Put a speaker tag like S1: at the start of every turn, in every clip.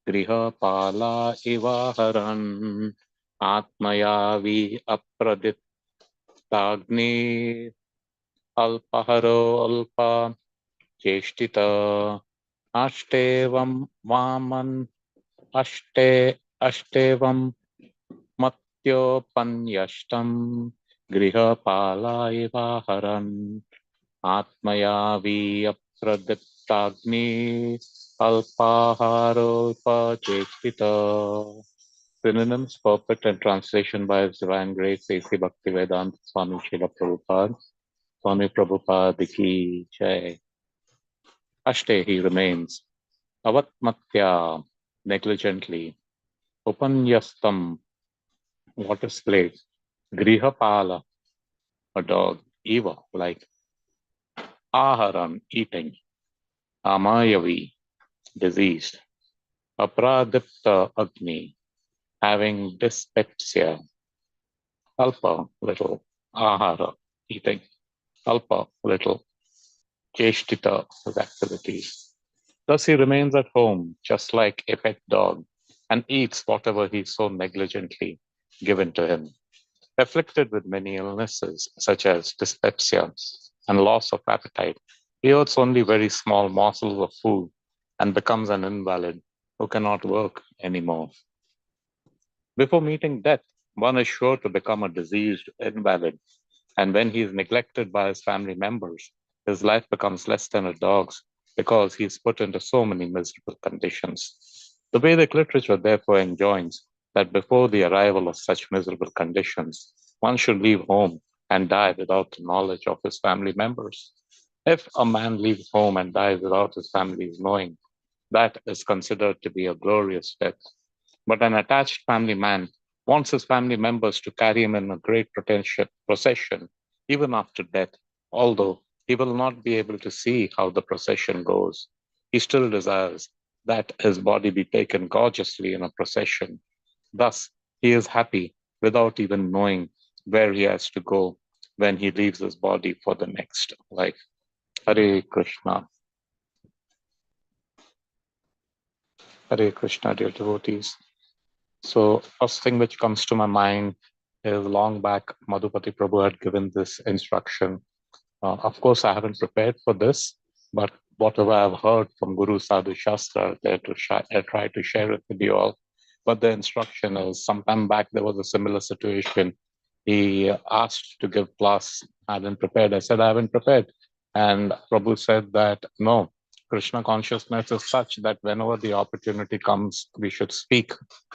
S1: grihapala ivaharan atmayavi apraditagni alpaharo alpa cheshtita ashtavam vaman ashte ashtavam mathyopanyashtam grihapala ivaharan atmayavi apraditagni alpaharopachekita. Synonyms: perfect and translation by His Divine Grace A.C. Bhaktivedanta Swami Srila Prabhupada. Swami Prabhupada ki jai. Ashte, he remains. Avatmatya, negligently. Upanyastam, what is played. Grihapala, a dog. Eva, like. Aharam, eating. Amayavi, diseased. Apradipta Agni, having dyspepsia. Alpa, little. Ahara, eating. Alpa, little. Cheshtita, his activities. Thus he remains at home, just like a pet dog, and eats whatever he so negligently given to him. Afflicted with many illnesses, such as dyspepsia and loss of appetite, he eats only very small morsels of food and becomes an invalid who cannot work anymore. Before meeting death, one is sure to become a diseased invalid, and when he is neglected by his family members, his life becomes less than a dog's because he is put into so many miserable conditions. The Vedic literature therefore enjoins that before the arrival of such miserable conditions, one should leave home and die without the knowledge of his family members. If a man leaves home and dies without his family's knowing, that is considered to be a glorious death. But an attached family man wants his family members to carry him in a great procession, even after death, although he will not be able to see how the procession goes. He still desires that his body be taken gorgeously in a procession. Thus, he is happy without even knowing where he has to go when he leaves his body for the next life. Hare Krishna. Hare Krishna, dear devotees. So, first thing which comes to my mind is long back, Madhupati Prabhu had given this instruction. Of course, I haven't prepared for this, but whatever I've heard from Guru Sadhu Shastra, I try to share it with you all. But the instruction is, sometime back there was a similar situation. He asked to give class. I hadn't prepared. I said, I haven't prepared. And Prabhu said that, no, Krishna consciousness is such that whenever the opportunity comes, we should speak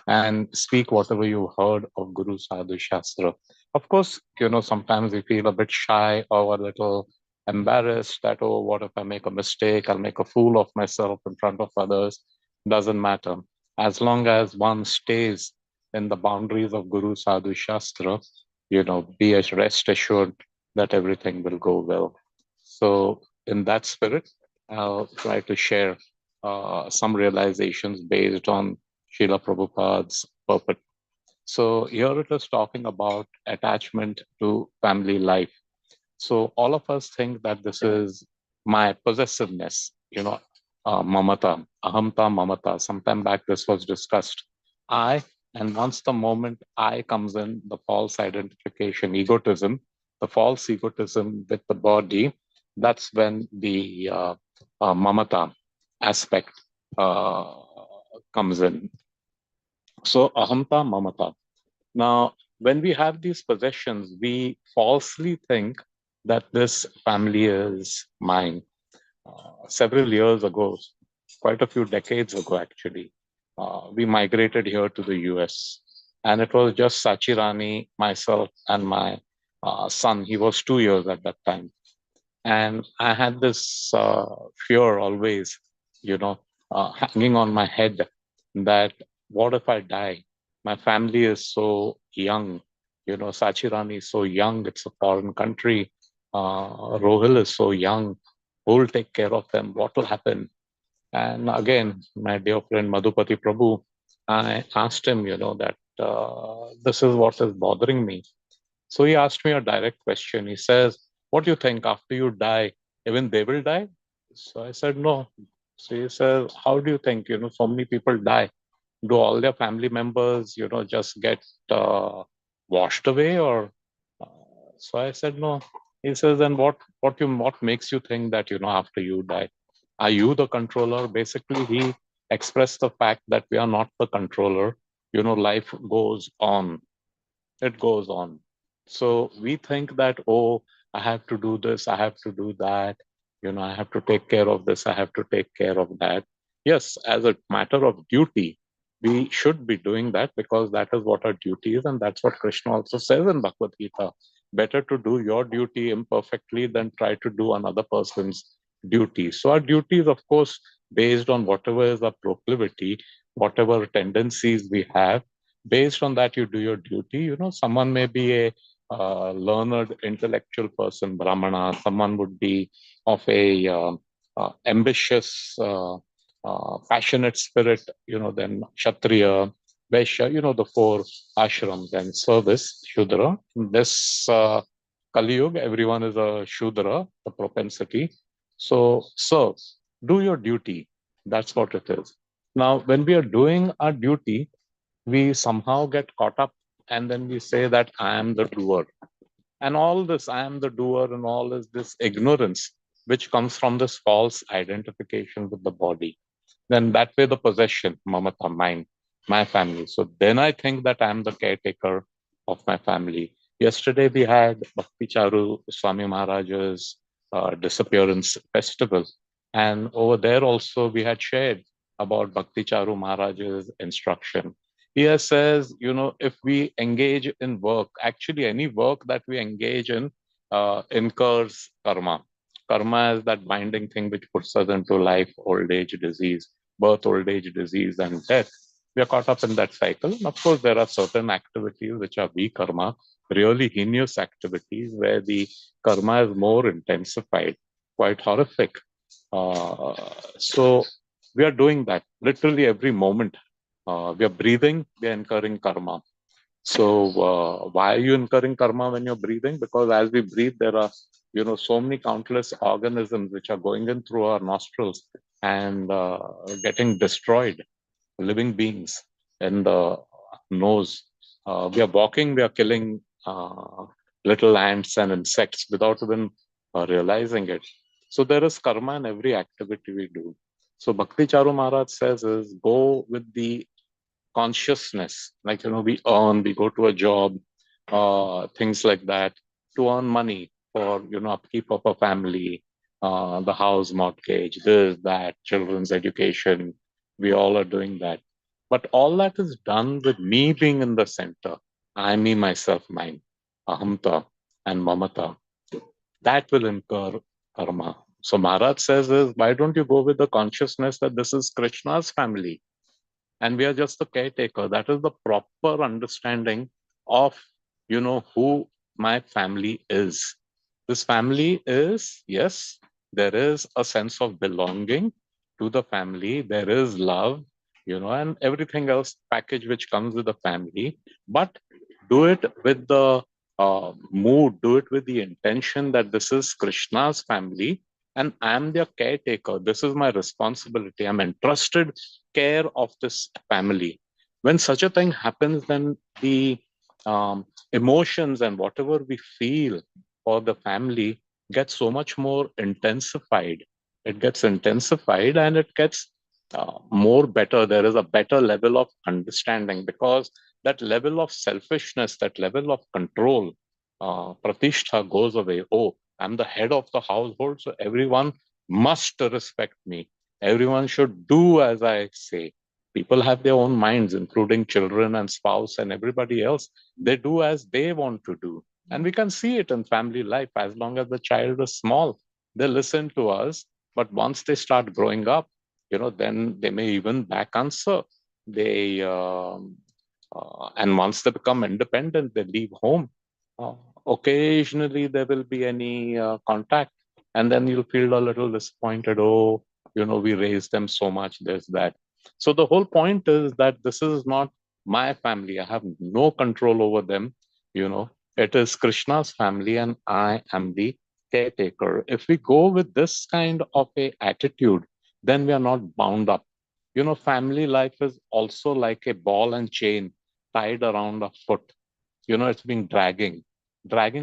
S1: and speak whatever you heard of Guru Sadhu Shastra. Of course, sometimes we feel a bit shy or a little embarrassed that, oh, what if I make a mistake? I'll make a fool of myself in front of others. Doesn't matter. As long as one stays in the boundaries of Guru Sadhu Shastra, be rest assured that everything will go well. So, in that spirit, I'll try to share some realizations based on Srila Prabhupada's purport. So, here it is talking about attachment to family life. So, all of us think that this is my possessiveness, mamata, ahamta mamata. Sometime back, this was discussed. And once the moment I comes in, the false identification, egotism, the false egotism with the body, that's when the mamata aspect comes in. So ahamta mamata. Now, when we have these possessions, we falsely think that this family is mine. Several years ago, quite a few decades ago, actually, we migrated here to the US. And it was just Sachirani, myself, and my son. He was 2 years at that time. And I had this fear always, hanging on my head that what if I die? My family is so young. Sachirani is so young. It's a foreign country. Rohil is so young. Who will take care of them? What will happen? And again, my dear friend Madhupati Prabhu, I asked him, that this is what is bothering me. So he asked me a direct question. He says, what do you think after you die, even they will die? So I said, no, So he says, how do you think, so many people die? Do all their family members, just get washed away or? Uh, so I said, no. He says, then what makes you think that, after you die, are you the controller? Basically, he expressed the fact that we are not the controller. Life goes on. It goes on. So we think that, oh, I have to do this, I have to do that, I have to take care of this, I have to take care of that. Yes, as a matter of duty, we should be doing that because that is what our duty is, and that's what Krishna also says in Bhagavad Gita. Better to do your duty imperfectly than try to do another person's duty. So our duty is, of course, based on whatever is our proclivity, whatever tendencies we have. Based on that, you do your duty. Someone may be a learned intellectual person, brahmana. Someone would be of a ambitious passionate spirit, then kshatriya, vaishya, the four ashrams and service, shudra. This kali yuga, everyone is a shudra, the propensity. So serve, do your duty. That's what it is. Now when we are doing our duty, we somehow get caught up, and then we say that I am the doer. And all this, I am the doer, and all is this ignorance, which comes from this false identification with the body. Then that way the possession, mamata, mine, my family. So then I think that I'm the caretaker of my family. Yesterday we had Bhakti Charu Swami Maharaj's disappearance festival. And over there also we had shared about Bhakti Charu Maharaj's instruction. Here says, if we engage in work, actually any work that we engage in incurs karma. Karma is that binding thing which puts us into life, old age, disease, birth, old age, disease, and death. We are caught up in that cycle. And of course, there are certain activities which are karma, really heinous activities where the karma is more intensified, quite horrific. So we are doing that literally every moment. We are breathing, we are incurring karma. So why are you incurring karma when you're breathing? Because as we breathe, there are so many countless organisms which are going in through our nostrils and getting destroyed, living beings in the nose. We are walking, we are killing little ants and insects without even realizing it. So there is karma in every activity we do. So Bhakti Charu Maharaj says is go with the consciousness, like we earn, we go to a job, things like that, to earn money for upkeep of a family, the house mortgage, this, that, children's education. We all are doing that, but all that is done with me being in the center. I, me, myself, mine, ahamta and mamata. That will incur karma. So Maharaj says is, why don't you go with the consciousness that this is Krishna's family and we are just the caretaker? That is the proper understanding of who my family is. This family is, yes, there is a sense of belonging to the family, there is love, and everything else package which comes with the family. But do it with the mood, do it with the intention that this is Krishna's family and I'm their caretaker. This is my responsibility. I'm entrusted care of this family. When such a thing happens, then the emotions and whatever we feel for the family gets so much more intensified. It gets intensified and it gets more better. There is a better level of understanding because that level of selfishness, that level of control, pratishtha goes away. Oh, I'm the head of the household, so everyone must respect me. Everyone should do as I say. People have their own minds, including children and spouse and everybody else. They do as they want to do. And we can see it in family life. As long as the child is small, they listen to us. But once they start growing up, then they may even back answer. They and once they become independent, they leave home. Uh, Occasionally, there will be any contact, and then you'll feel a little disappointed. Oh, we raised them so much, there's that. So the whole point is that this is not my family. I have no control over them. It is Krishna's family, and I am the caretaker. If we go with this kind of a attitude, then we are not bound up. Family life is also like a ball and chain tied around a foot. It's being dragging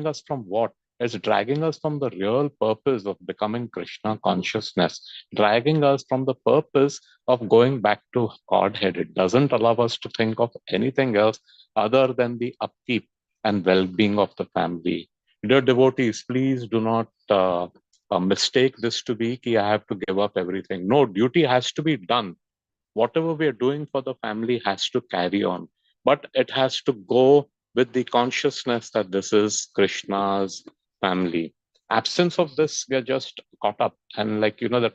S1: us from what? It's dragging us from the real purpose of becoming Krishna consciousness, dragging us from the purpose of going back to Godhead. It doesn't allow us to think of anything else other than the upkeep and well-being of the family. Dear devotees, please do not mistake this to be ki I have to give up everything. No, duty has to be done. Whatever we are doing for the family has to carry on, but it has to go with the consciousness that this is Krishna's family. Absence of this, we are just caught up and like that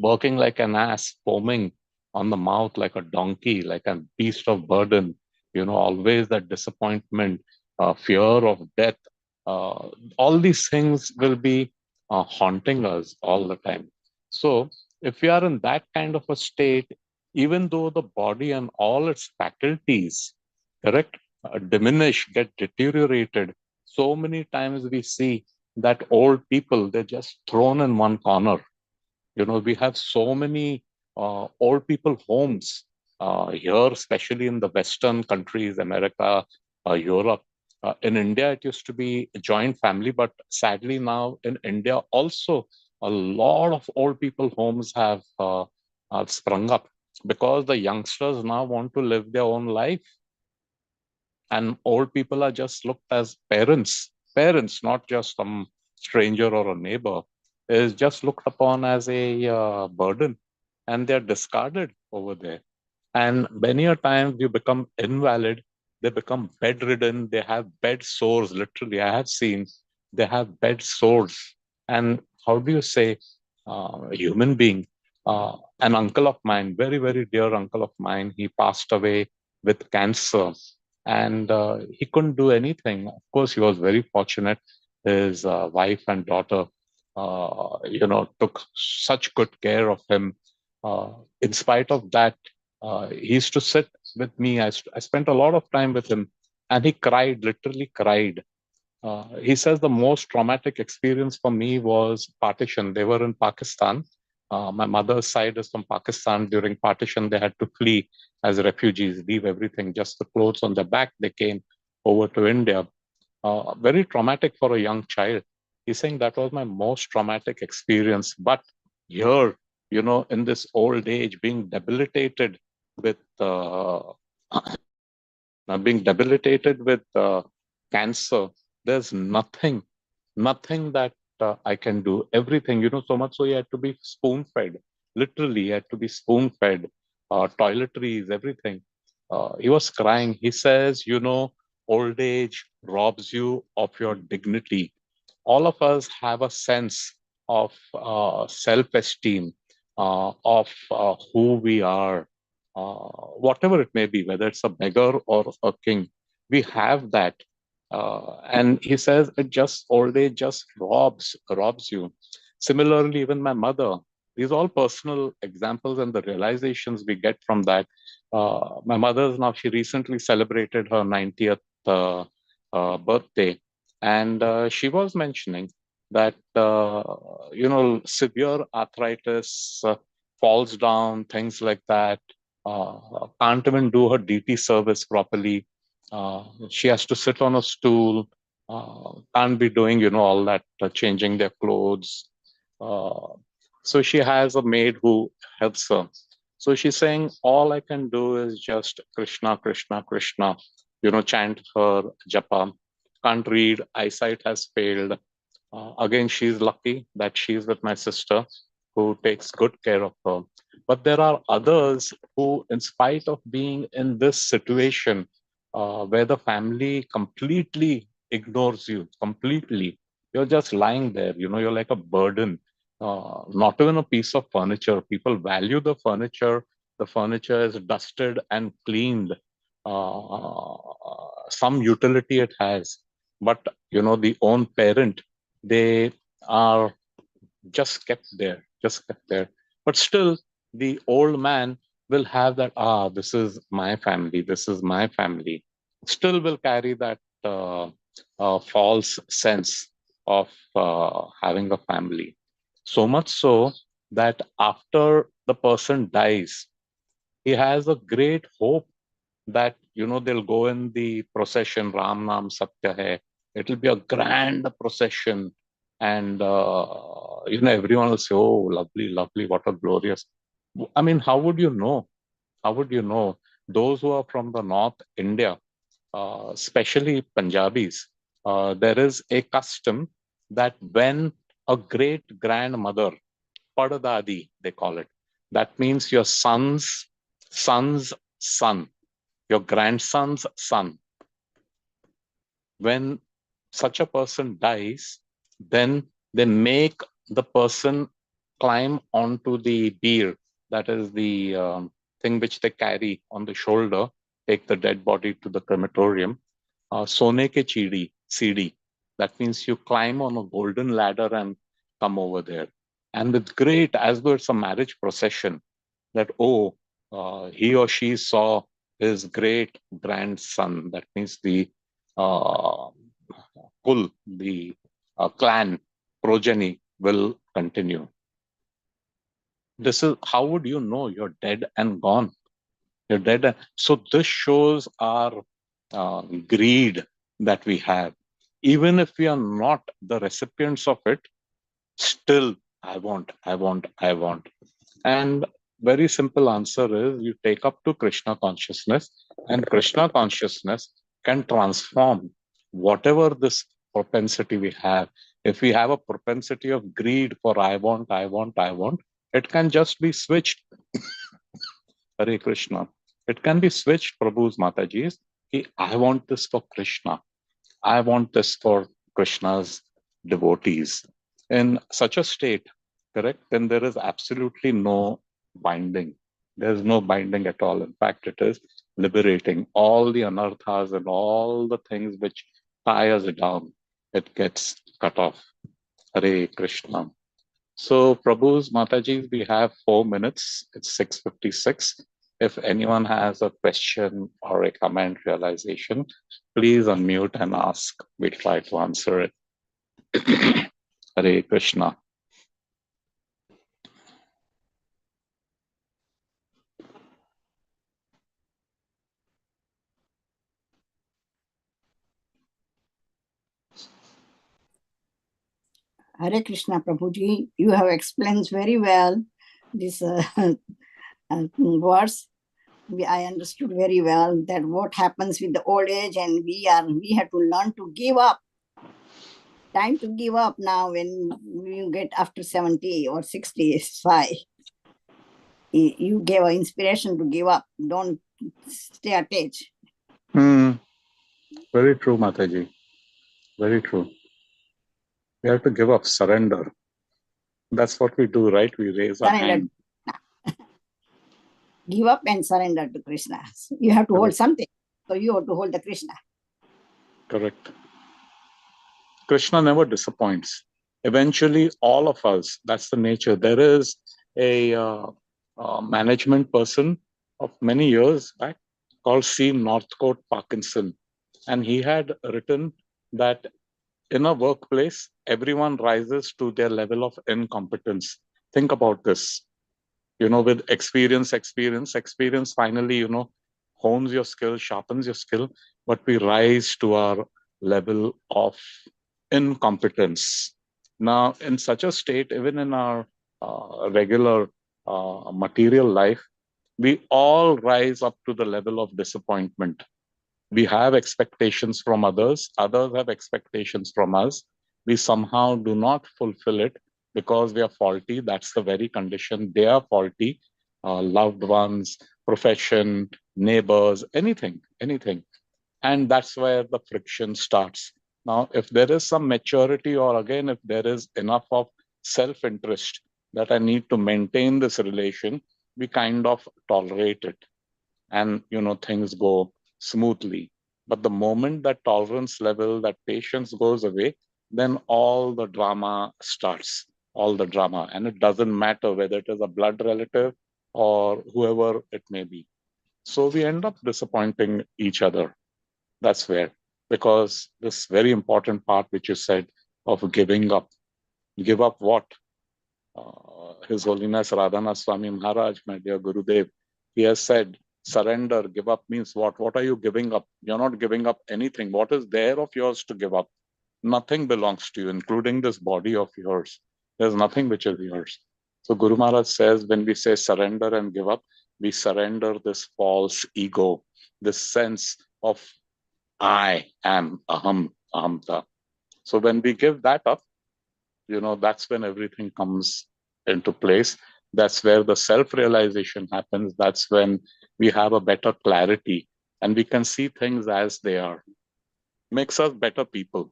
S1: working like an ass, foaming on the mouth like a donkey, like a beast of burden. Always that disappointment, fear of death. All these things will be haunting us all the time. So if we are in that kind of a state, even though the body and all its faculties, correct, diminish, get deteriorated, so many times we see that old people, they're just thrown in one corner. We have so many old people homes here, especially in the Western countries, America, Europe. In India, it used to be a joint family, but sadly now in India also, a lot of old people homes have sprung up because the youngsters now want to live their own life, and old people are just looked as parents, not just some stranger or a neighbor, is just looked upon as a burden, and they're discarded over there. And many a time you become invalid, they become bedridden, they have bed sores. Literally, I have seen they have bed sores. And how do you say, a human being? An uncle of mine, very, very dear uncle of mine, he passed away with cancer, and he couldn't do anything. Of course, he was very fortunate. His wife and daughter, took such good care of him. In spite of that, he used to sit with me. I spent a lot of time with him, and he cried, literally cried. He says the most traumatic experience for me was partition. They were in Pakistan. My mother's side is from Pakistan. During partition, they had to flee as refugees, leave everything, just the clothes on their back. They came over to India. Very traumatic for a young child. He's saying that was my most traumatic experience. But here, in this old age, with uh, being debilitated with cancer, there's nothing that I can do. Everything, so much so he had to be spoon fed. Literally, he had to be spoon fed. Toiletries, everything. He was crying. He says, old age robs you of your dignity. All of us have a sense of self-esteem, of who we are, whatever it may be, whether it's a beggar or a king. We have that. And he says it just old age just robs you. Similarly, even my mother. These are all personal examples and the realizations we get from that. My mother's now, she recently celebrated her 90th birthday, and she was mentioning that severe arthritis, falls down, things like that, can't even do her DT service properly. She has to sit on a stool, can't be doing all that, changing their clothes. uh, so she has a maid who helps her. So she's saying, all I can do is just Krishna, Krishna, Krishna, chant her japa. Can't read, eyesight has failed. Again, she's lucky that she's with my sister who takes good care of her. But there are others who, in spite of being in this situation, where the family completely ignores you, completely, you're just lying there, you're like a burden, not even a piece of furniture. People value the furniture. The furniture is dusted and cleaned. Some utility it has. But, the own parent, they are just kept there. But still, the old man will have that, this is my family, this is my family. Still will carry that false sense of having a family. So much so that after the person dies, he has a great hope that they'll go in the procession. Ram Nam Satya Hai. It'll be a grand procession, and everyone will say, "Oh, lovely, lovely! What a glorious!" I mean, how would you know? How would you know? Those who are from the North India, especially Punjabis, there is a custom that when a great grandmother, Padadadi, they call it, that means your son's son, your grandson's son, when such a person dies, then they make the person climb onto the bier, that is the thing which they carry on the shoulder, take the dead body to the crematorium. Sone ke chidi, CD. That means you climb on a golden ladder and come over there. And with great, as though it's a marriage procession, that, oh, he or she saw his great grandson. That means the uh, kul, the clan progeny will continue. This is how would you know you're dead and gone? You're dead. So this shows our greed that we have. Even if we are not the recipients of it, still, I want, I want, I want. And very simple answer is you take up to Krishna consciousness, and Krishna consciousness can transform whatever this propensity we have. If we have a propensity of greed for I want, I want, I want, it can just be switched. Hare Krishna. It can be switched, Prabhu's Mataji's. I want this for Krishna. I want this for Krishna's devotees. In such a state, correct, then there is absolutely no binding. There's no binding at all. In fact, it is liberating. All the anarthas and all the things which tie us down, it gets cut off. Hare Krishna. So, Prabhu's Mataji, we have 4 minutes. It's 6:56. If anyone has a question or a comment realization, please unmute and ask. We'll try to answer it. Hare Krishna.
S2: Hare Krishna, Prabhuji. You have explained very well this words. I understood very well that what happens with the old age, and we have to learn to give up. Time to give up now when you get after 70 or 65. You gave an inspiration to give up. Don't stay attached.
S1: Very true, Mataji. Very true. We have to give up, surrender. That's what we do, right? We raise our hand.
S2: Give up and surrender to Krishna. You have to hold something. So you have to hold the Krishna.
S1: Correct. Krishna never disappoints. Eventually, all of us, that's the nature. There is a management person of many years back called C. Northcote Parkinson. And he had written that in a workplace, everyone rises to their level of incompetence. Think about this. With experience finally, hones your skill, sharpens your skill, but we rise to our level of incompetence. Now, in such a state, even in our regular material life, we all rise up to the level of disappointment. We have expectations from others have expectations from us. We somehow do not fulfill it because we are faulty. That's the very condition. They are faulty. Loved ones, profession, neighbors, anything. And that's where the friction starts. Now, if there is some maturity, or again, if there is enough of self-interest that I need to maintain this relation, we kind of tolerate it, and things go smoothly. But the moment that tolerance level, that patience goes away, then all the drama starts. All the drama, and it doesn't matter whether it is a blood relative or whoever it may be. So we end up disappointing each other. That's where, because this very important part which you said of giving up. Give up what? His Holiness Radhanath Swami Maharaj, my dear Gurudev, he has said, surrender, give up means what? What are you giving up? You're not giving up anything. What is there of yours to give up? Nothing belongs to you, including this body of yours. There's nothing which is yours. So Guru Maharaj says, when we say surrender and give up, we surrender this false ego, this sense of I am, aham, ahamta. So when we give that up, that's when everything comes into place. That's where the self-realization happens. That's when we have a better clarity and we can see things as they are. Makes us better people.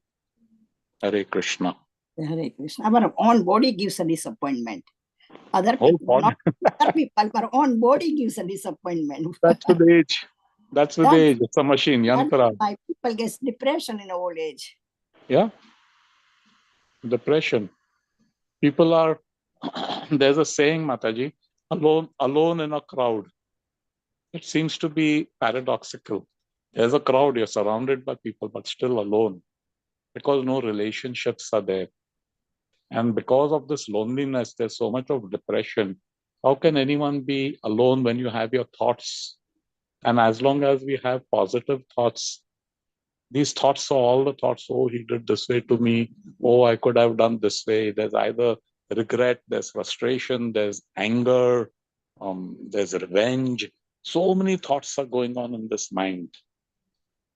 S1: Hare Krishna.
S2: Hare Krishna. Our own body gives a disappointment. Other people, not other people, our own body gives a disappointment.
S1: That's with age. That's with age. It's a machine. Yantra.
S2: Why people get depression in old age.
S1: Yeah. Depression. People are, there's a saying, Mataji, alone in a crowd. It seems to be paradoxical. There's a crowd, you're surrounded by people, but still alone because no relationships are there. And because of this loneliness, there's so much of depression. How can anyone be alone when you have your thoughts? And as long as we have positive thoughts, these thoughts are all the thoughts, oh, he did this way to me. Oh, I could have done this way. There's either regret, there's frustration, there's anger, there's revenge. So many thoughts are going on in this mind.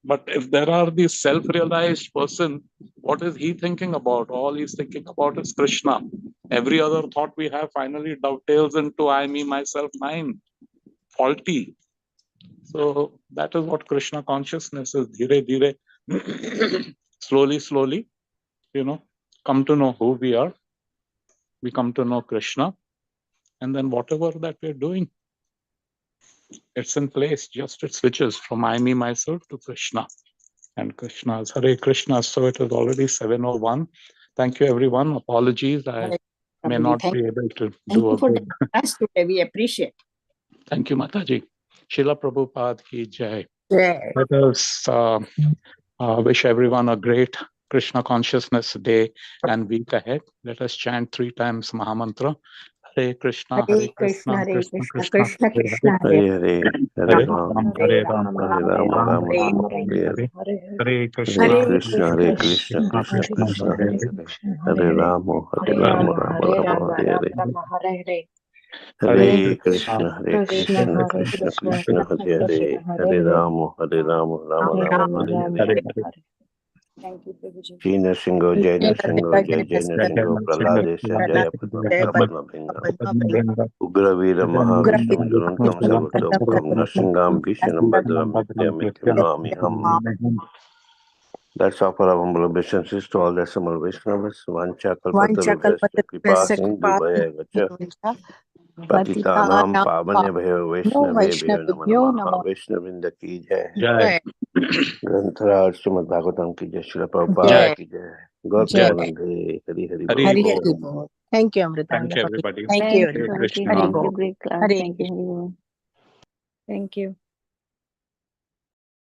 S1: But if there are these self-realized person, what is he thinking about? All he's thinking about is Krishna. Every other thought we have finally dovetails into I, me, myself, mine. Faulty. So that is what Krishna consciousness is. Dhire, dhire, slowly, slowly, come to know who we are. We come to know Krishna. And then whatever that we're doing, it's in place. Just it switches from I, me, myself to Krishna. And Krishna's Hare Krishna. So it is already 7:01. Thank you, everyone. Apologies. I may not be able to do a good.
S2: Thank you today. We appreciate.
S1: Thank you, Mataji. Srila Prabhupada ki jai.
S2: Jai.
S1: Let us wish everyone a great Krishna consciousness day and week ahead. Let us chant 3 times Mahamantra. Hare Krishna, Hare Krishna, Krishna Krishna,
S2: Krishna,
S3: Hare Hare,
S1: Hare Ram, Hare Ram,
S3: Hare Rama, Rama Rama, Hare
S1: Hare Krishna,
S3: Hare Krishna, Hare Krishna, Krishna Krishna, Hare Hare, Hare Rama, Hare Rama, Rama Rama, Hare Hare Krishna, Hare Krishna, Krishna Krishna, Hare Hare, Hare Rama, Hare Rama, Rama Rama, Hare Hare.
S2: Thank you, Prabhuji.
S3: Jina Singho, Jai Singho, Praladesha, Jaya Padma Bhinga, Ugra Veera Mahavishnu, Durantam Sarvatokam, Narsingam Bhishanam Bhadram, Nityam Namiham. Let's offer our humble obeisances to all the Samal Vaishnavas, Vancha Kalpatarubhyascha Kripa Sindhu Bhayavacha, Patitanam Pavane Bhayo Vaishnavebhyo Namaha, Vaishnavinda ki jai. Grantaraj Srimad Bhagavatam ki jai, Srila Prabhupada ki jai. Gauravanande, Hari Hari Bol.
S2: Thank you, Amritanda.
S1: Thank you, everybody.
S2: Thank you.
S1: Hare Krishna.
S2: Hari Bol.
S4: Great class. Thank you, everyone. Thank you.